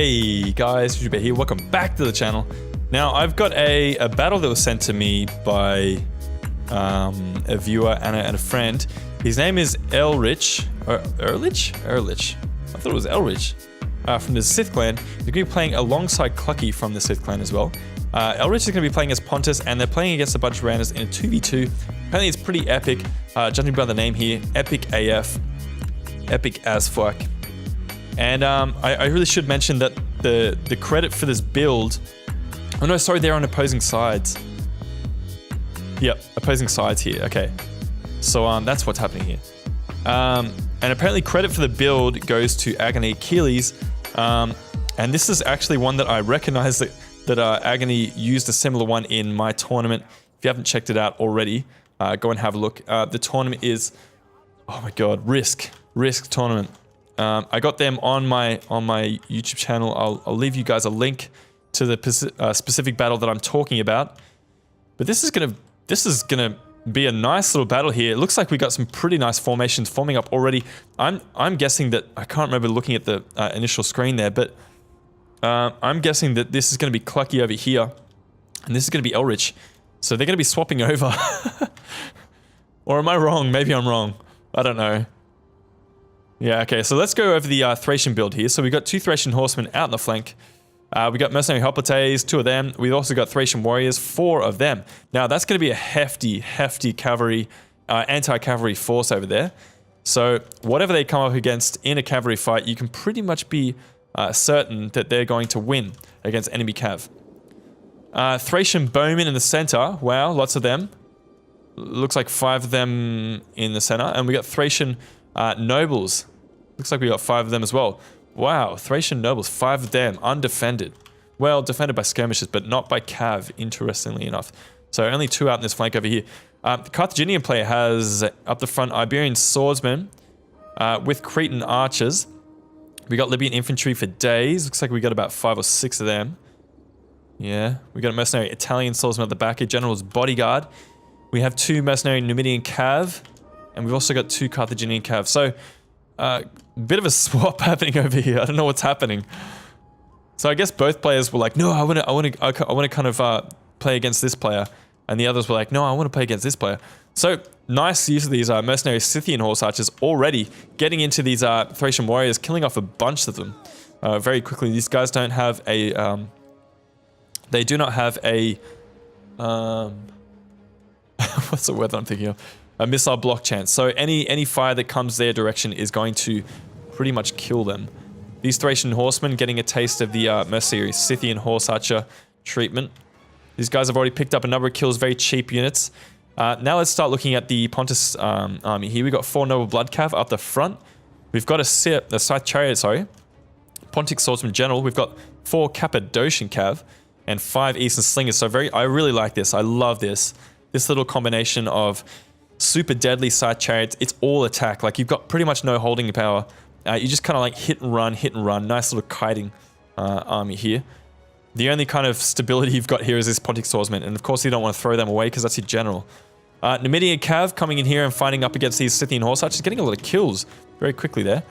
Hey guys, Jujubear here, welcome back to the channel. Now I've got a battle that was sent to me by a viewer and a friend. His name is Erlich, Erlich? Erlich. I thought it was Erlich. From the Sith clan. They're going to be playing alongside Klucky from the Sith clan as well. Erlich is going to be playing as Pontus, and they're playing against a bunch of randoms in a 2v2. Apparently it's pretty epic, judging by the name here. Epic AF. Epic as fuck. And I really should mention that the credit for this build... Oh no, sorry, they're on opposing sides. Yep, opposing sides here, okay. So that's what's happening here. And apparently credit for the build goes to Agony Achilles. And this is actually one that I recognize that Agony used a similar one in my tournament. If you haven't checked it out already, go and have a look. The tournament is... Oh my god, Risk tournament. I got them on my YouTube channel. I'll leave you guys a link to the specific battle that I'm talking about. But this is gonna be a nice little battle here. It looks like we got some pretty nice formations forming up already. I'm guessing that I can't remember looking at the initial screen there, but I'm guessing that this is gonna be Klucky over here, and this is gonna be Erlich. So they're gonna be swapping over. Or am I wrong? Maybe I'm wrong. I don't know. Yeah, okay, so let's go over the Thracian build here. So we've got 2 Thracian horsemen out in the flank. We got mercenary hoplites, 2 of them. We've also got Thracian warriors, 4 of them. Now that's going to be a hefty cavalry, anti-cavalry force over there. So whatever they come up against in a cavalry fight, you can pretty much be certain that they're going to win against enemy cav. Thracian bowmen in the center. Wow, lots of them. Looks like 5 of them in the center. And we got Thracian nobles. Looks like we got 5 of them as well. Wow, Thracian nobles, 5 of them, undefended. Well, defended by skirmishes, but not by cav, interestingly enough. So only 2 out in this flank over here. The Carthaginian player has, up the front, Iberian swordsmen with Cretan archers. We got Libyan infantry for days. Looks like we got about 5 or 6 of them. Yeah, we got a mercenary Italian swordsman at the back, a general's bodyguard. We have 2 mercenary Numidian cav. And we've also got 2 Carthaginian cav. So, bit of a swap happening over here. I don't know what's happening. So I guess both players were like, no, I want to kind of play against this player. And the others were like, no, I want to play against this player. So, nice use of these mercenary Scythian horse archers already getting into these Thracian warriors, killing off a bunch of them very quickly. These guys don't have a... they do not have a... what's the word that I'm thinking of? A missile block chance. So any fire that comes their direction is going to pretty much kill them. These Thracian horsemen getting a taste of the mercenary Scythian horse archer treatment. These guys have already picked up a number of kills, very cheap units. Now let's start looking at the Pontus army here. We've got 4 noble blood cav up the front. We've got a Scythe chariot, sorry. Pontic swordsman general. We've got 4 Cappadocian cav and 5 eastern slingers. So I really like this. I love this. This little combination of super deadly Scythe chariots. It's all attack. Like, you've got pretty much no holding power. You just kind of like hit and run. Nice little kiting army here. The only kind of stability you've got here is this Pontic swordsman. And of course you don't want to throw them away because that's your general. Numidian cav coming in here and fighting up against these Scythian horse archers. Getting a lot of kills very quickly there.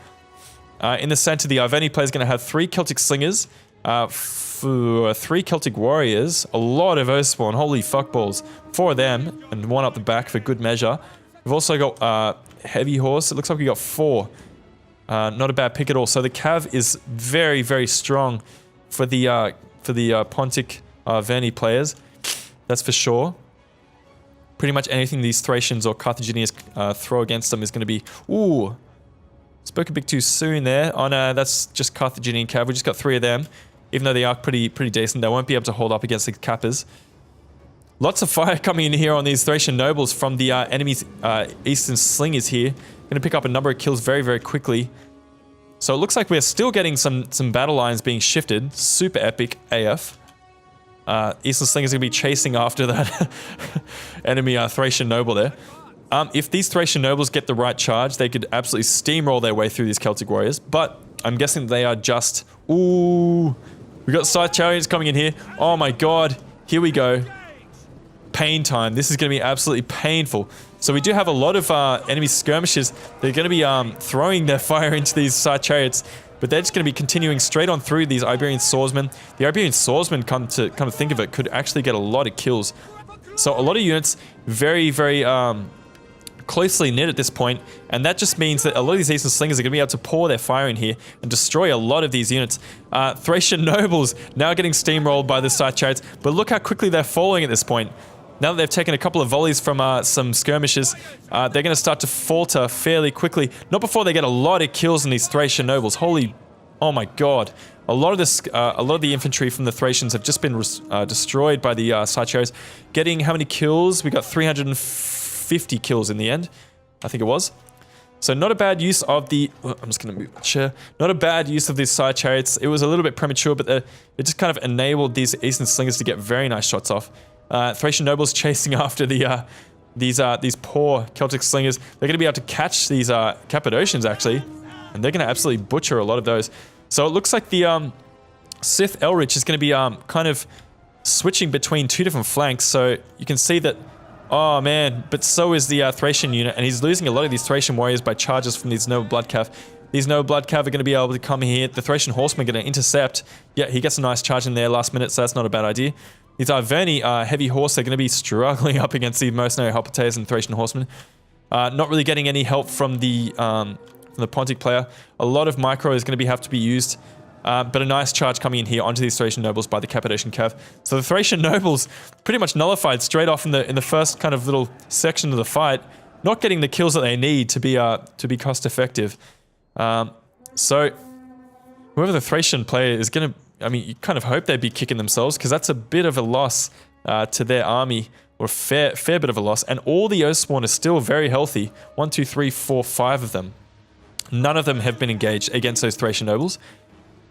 In the center, the ARVERNI player is going to have 3 Celtic slingers. 3 Celtic warriors, a lot of Earthspawn, holy fuckballs. 4 of them, and 1 up the back for good measure. We've also got heavy horse. It looks like we got 4. Not a bad pick at all. So the cav is very, very strong for the Pontic ARVERNI players. That's for sure. Pretty much anything these Thracians or Carthaginians throw against them is going to be... Ooh! Spoke a bit too soon there. Oh no, that's just Carthaginian cav. We just got 3 of them. Even though they are pretty decent, they won't be able to hold up against the Kappas. Lots of fire coming in here on these Thracian nobles from the enemy's eastern slingers here. Going to pick up a number of kills very, very quickly. So it looks like we're still getting some battle lines being shifted. Super epic AF. Eastern slingers are going to be chasing after that enemy Thracian noble there. If these Thracian nobles get the right charge, they could absolutely steamroll their way through these Celtic warriors. But I'm guessing they are just... Ooh... We got Scythe Chariots coming in here. Oh my god. Here we go. Pain time. This is going to be absolutely painful. So we do have a lot of enemy skirmishers. They're going to be throwing their fire into these Scythe Chariots. but they're just going to be continuing straight on through these Iberian Swordsmen. The Iberian Swordsmen, come to think of it, could actually get a lot of kills. So a lot of units, very, very closely knit at this point, and that just means that a lot of these Eastern Slingers are going to be able to pour their fire in here and destroy a lot of these units. Thracian Nobles now getting steamrolled by the Scythe Chariots, but look how quickly they're falling at this point. Now that they've taken a couple of volleys from some skirmishes, they're going to start to falter fairly quickly. Not before they get a lot of kills in these Thracian Nobles. Holy, oh my god. A lot of the infantry from the Thracians have just been destroyed by the Scythe Chariots. Getting how many kills? We got 350 kills in the end, I think it was. So not a bad use of the... I'm just going to move my chair. Not a bad use of these Scythe Chariots. It was a little bit premature, but it just kind of enabled these Eastern Slingers to get very nice shots off. Thracian Nobles chasing after these poor Celtic Slingers. They're going to be able to catch these Cappadocians, actually, and they're going to absolutely butcher a lot of those. So it looks like the Sith Erlich is going to be kind of switching between two different flanks. So you can see that, oh man, but so is the Thracian unit, and he's losing a lot of these Thracian warriors by charges from these Noble Blood Cav. These Noble Blood Cav are going to be able to come here. The Thracian Horsemen are going to intercept. Yeah, he gets a nice charge in there last minute, so that's not a bad idea. These ARVERNI heavy horse are going to be struggling up against the mercenary Hoplites and Thracian Horsemen. Not really getting any help from the Pontic player. A lot of micro is going to have to be used, but a nice charge coming in here onto these Thracian Nobles by the Cappadocian Cav. So the Thracian Nobles pretty much nullified straight off in the first kind of little section of the fight, not getting the kills that they need to be cost effective. So whoever the Thracian player is going to, I mean, you kind of hope they'd be kicking themselves, because that's a bit of a loss to their army, or a fair bit of a loss. And all the Oathsworn are still very healthy. 1, 2, 3, 4, 5 of them. None of them have been engaged against those Thracian Nobles.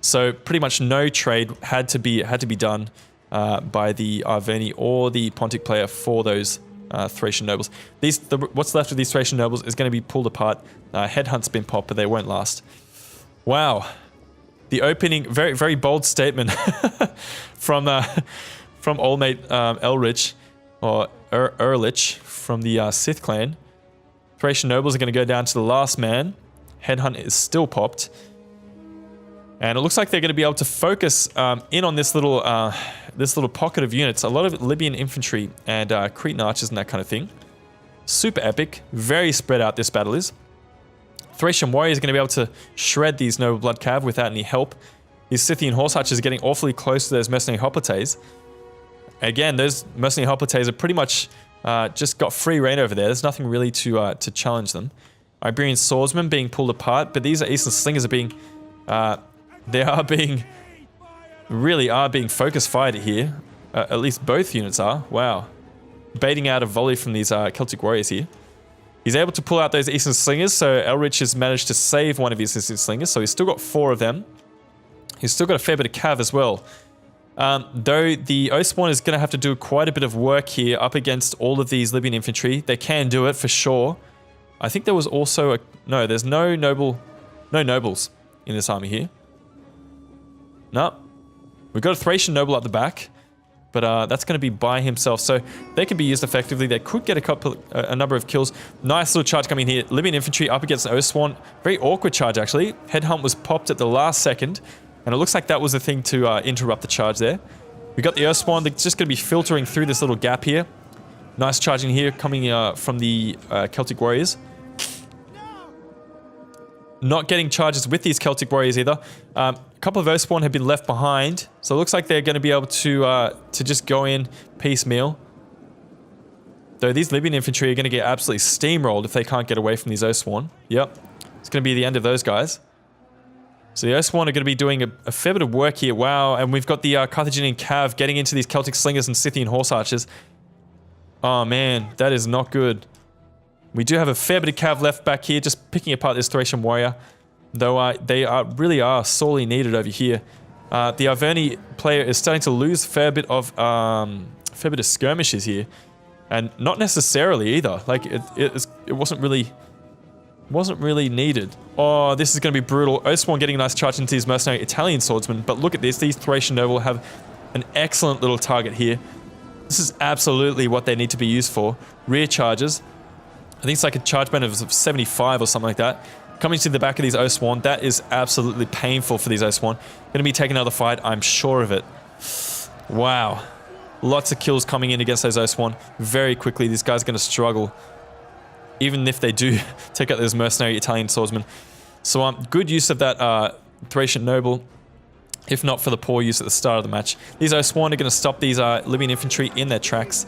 So pretty much no trade had to be done by the ARVERNI or the Pontic player for those Thracian Nobles. What's left of these Thracian Nobles is going to be pulled apart. Headhunt's been popped, but they won't last. Wow. The opening, very, very bold statement from old mate Elrich, or Erlich from the Sith clan. Thracian Nobles are going to go down to the last man. Headhunt is still popped. And it looks like they're going to be able to focus in on this little pocket of units. A lot of Libyan infantry and Cretan archers and that kind of thing. Super epic. Very spread out this battle is. Thracian warriors are going to be able to shred these Noble Blood Cav without any help. These Scythian horse archers are getting awfully close to those mercenary Hoplites. Again, those mercenary Hoplites are pretty much just got free reign over there. There's nothing really to challenge them. Iberian swordsmen being pulled apart, but these Eastern Slingers are being... really are being focus fired here. At least both units are. Wow. Baiting out a volley from these Celtic warriors here. He's able to pull out those Eastern Slingers, so Elrich has managed to save one of his Eastern Slingers, so he's still got 4 of them. He's still got a fair bit of cav as well. Though the Oathsworn is going to have to do quite a bit of work here up against all of these Libyan infantry. They can do it for sure. I think there was also a... No, there's no nobles in this army here. No. We've got a Thracian noble at the back, but that's going to be by himself, so they can be used effectively. They could get a number of kills. Nice little charge coming here. Libyan infantry up against an Oathsworn. Very awkward charge, actually. Headhunt was popped at the last second, and it looks like that was the thing to interrupt the charge there. We got the Oathsworn. They're just going to be filtering through this little gap here. Nice charging here coming from the Celtic warriors. Not getting charges with these Celtic warriors either. A couple of Oathsworn have been left behind, so it looks like they're going to be able to just go in piecemeal. Though these Libyan infantry are going to get absolutely steamrolled if they can't get away from these Oathsworn. Yep, it's going to be the end of those guys. So the Oathsworn are going to be doing a fair bit of work here. Wow, and we've got the Carthaginian Cav getting into these Celtic slingers and Scythian horse archers. Oh man, that is not good. We do have a fair bit of cav left back here, just picking apart this Thracian warrior. Though they really are sorely needed over here. The ARVERNI player is starting to lose a fair bit of skirmishes here. And not necessarily either. Like, it wasn't really needed. Oh, this is going to be brutal. Oathsworn getting a nice charge into these mercenary Italian swordsmen. But look at this. These Thracian noble have an excellent little target here. This is absolutely what they need to be used for. Rear charges. I think it's like a charge band of 75 or something like that. coming to the back of these Oathsworn. That is absolutely painful for these Oathsworn. Going to be taking another fight, I'm sure of it. Wow. Lots of kills coming in against those Oathsworn very quickly. These guys are going to struggle, even if they do take out those mercenary Italian swordsmen. So good use of that Thracian noble, if not for the poor use at the start of the match. These Oathsworn are going to stop these Libyan infantry in their tracks.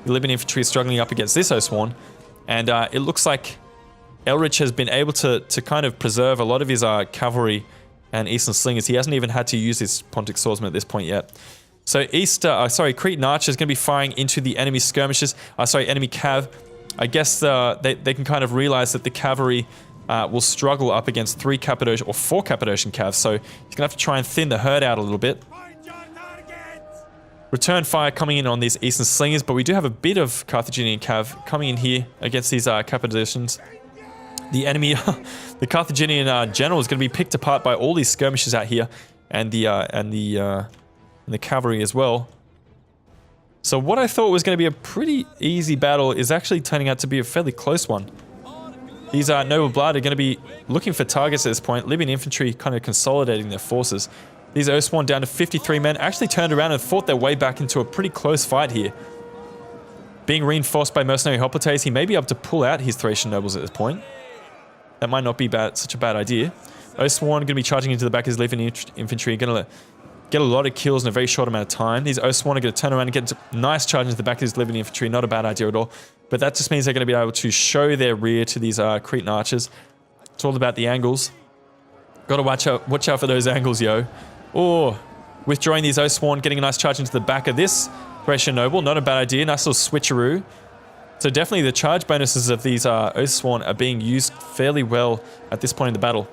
The Libyan infantry is struggling up against this Oathsworn, and it looks like Erlich has been able to kind of preserve a lot of his cavalry and Eastern slingers. He hasn't even had to use his Pontic swordsmen at this point yet. So Cretan archers is going to be firing into the enemy skirmishers. Enemy cav. I guess they can kind of realize that the cavalry will struggle up against 4 Cappadocian calves, so he's going to have to try and thin the herd out a little bit. Return fire coming in on these Eastern slingers, but we do have a bit of Carthaginian cav coming in here against these Cappadocians. The enemy, the Carthaginian general is going to be picked apart by all these skirmishers out here, and the cavalry as well. So what I thought was going to be a pretty easy battle is actually turning out to be a fairly close one. These noble blood are going to be looking for targets at this point. Libyan infantry kind of consolidating their forces. These Oathsworn down to 53 men actually turned around and fought their way back into a pretty close fight here. Being reinforced by mercenary hoplites, he may be able to pull out his Thracian nobles at this point. That might not be such a bad idea. Oathsworn are going to be charging into the back of his Libyan infantry, going to get a lot of kills in a very short amount of time. These Oathsworn are going to turn around and get a nice charge into the back of his Libyan infantry. Not a bad idea at all. But that just means they're going to be able to show their rear to these Cretan archers. It's all about the angles. Got to watch out for those angles, yo. Oh, withdrawing these Oathsworn, getting a nice charge into the back of this Thracian noble. Not a bad idea. Nice little switcheroo. So definitely the charge bonuses of these Oathsworn are being used fairly well at this point in the battle.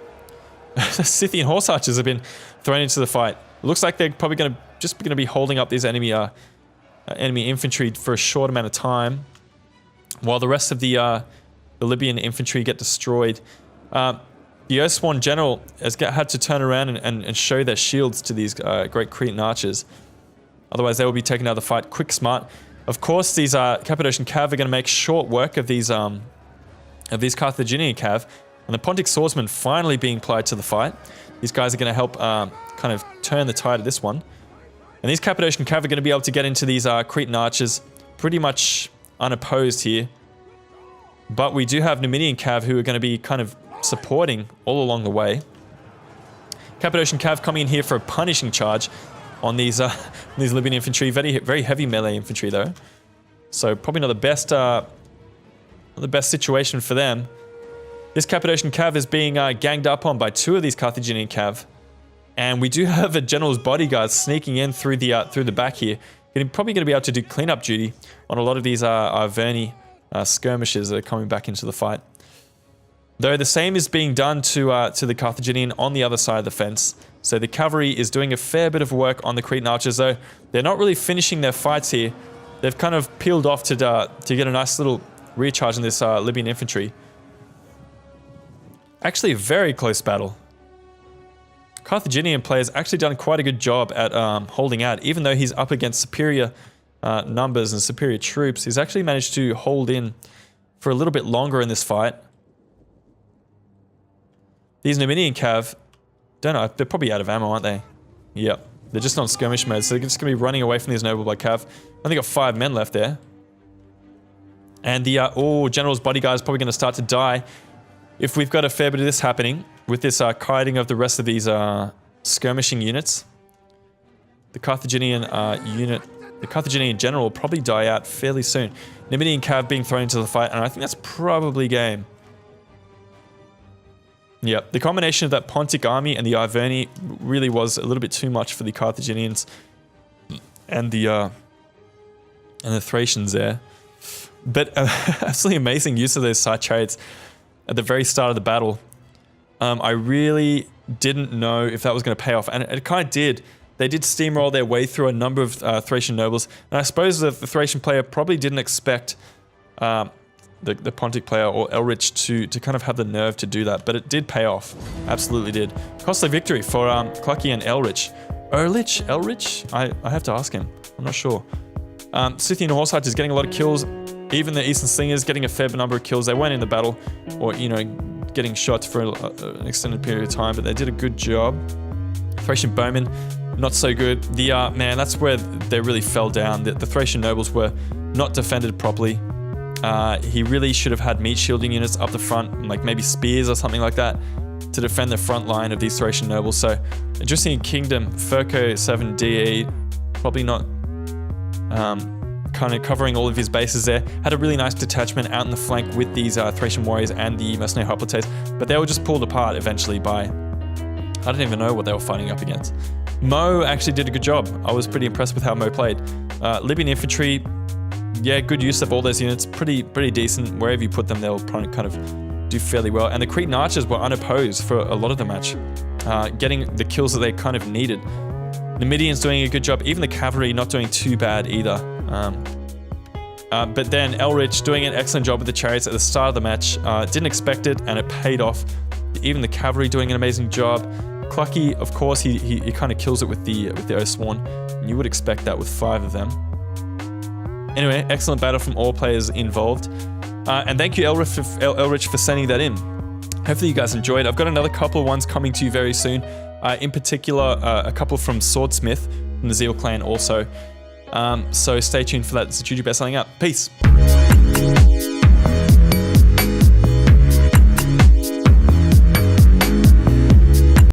The Scythian horse archers have been thrown into the fight. It looks like they're probably going to be holding up these enemy infantry for a short amount of time, while the rest of the Libyan infantry get destroyed. The Oathsworn general has had to turn around and show their shields to these great Cretan archers. Otherwise, they will be taking out the fight quick, smart. Of course, these Cappadocian cav are going to make short work of these Carthaginian cav, and the Pontic swordsmen finally being applied to the fight. These guys are going to help kind of turn the tide of this one. And these Cappadocian cav are going to be able to get into these Cretan archers pretty much unopposed here. But we do have Numidian cav who are going to be kind of supporting all along the way. Cappadocian cav coming in here for a punishing charge on these Libyan infantry. Very, very heavy melee infantry though. So probably not the best situation for them. This Cappadocian cav is being ganged up on by 2 of these Carthaginian cav. And we do have a general's bodyguard sneaking in through the back here. Probably going to be able to do cleanup duty on a lot of these ARVERNI skirmishers that are coming back into the fight. Though the same is being done to the Carthaginian on the other side of the fence. So the cavalry is doing a fair bit of work on the Cretan archers, though they're not really finishing their fights here. They've kind of peeled off to get a nice little recharge in this Libyan infantry. Actually, a very close battle. Carthaginian player's actually done quite a good job at holding out, even though he's up against superior numbers and superior troops. He's actually managed to hold in for a little bit longer in this fight. These Numidian cav, don't know, they're probably out of ammo, aren't they? Yep, they're just on skirmish mode, so they're just going to be running away from these noble blood cav. I think got 5 men left there. And the general's bodyguard is probably going to start to die if we've got a fair bit of this happening with this kiting of the rest of these skirmishing units. The Carthaginian the Carthaginian general will probably die out fairly soon. Numidian cav being thrown into the fight, and I think that's probably game. Yep, the combination of that Pontic army and the ARVERNI really was a little bit too much for the Carthaginians and the Thracians there. But absolutely amazing use of those side chariots at the very start of the battle. I really didn't know if that was going to pay off, and it kind of did. They did steamroll their way through a number of Thracian nobles, and I suppose the Thracian player probably didn't expect the Pontic player or Erlich to kind of have the nerve to do that, but it did pay off. Absolutely did. Costly victory for Klucky and Erlich. Erlich? I have to ask him. I'm not sure. Scythian horse archers getting a lot of kills. Even the Eastern slingers getting a fair number of kills. They weren't in the battle, or, you know, getting shot for an extended period of time, but they did a good job. Thracian Bowmen, not so good. The man, that's where they really fell down. The Thracian Nobles were not defended properly. He really should have had meat shielding units up the front, like maybe spears or something like that, to defend the front line of these Thracian Nobles. So, Odrysian Kingdom, Furco 7 DE, probably not kind of covering all of his bases there. Had a really nice detachment out in the flank with these Thracian warriors and the mercenary hoplites, but they were just pulled apart eventually by, I don't even know what they were fighting up against. Mo actually did a good job. I was pretty impressed with how Mo played. Libyan infantry, yeah, good use of all those units. Pretty decent. Wherever you put them, they'll probably kind of do fairly well. And the Cretan archers were unopposed for a lot of the match, getting the kills that they kind of needed. Numidians doing a good job. Even the cavalry not doing too bad either. But then Erlich doing an excellent job with the chariots at the start of the match. Didn't expect it, and it paid off. Even the cavalry doing an amazing job. Klucky, of course, he kind of kills it with the Oathsworn. And you would expect that with 5 of them. Anyway, excellent battle from all players involved. And thank you, Erlich, for sending that in. Hopefully you guys enjoyed. I've got another couple of ones coming to you very soon. In particular, a couple from Swordsmith from the Zeal clan also. So stay tuned for that. This is Jujubear signing out. Peace.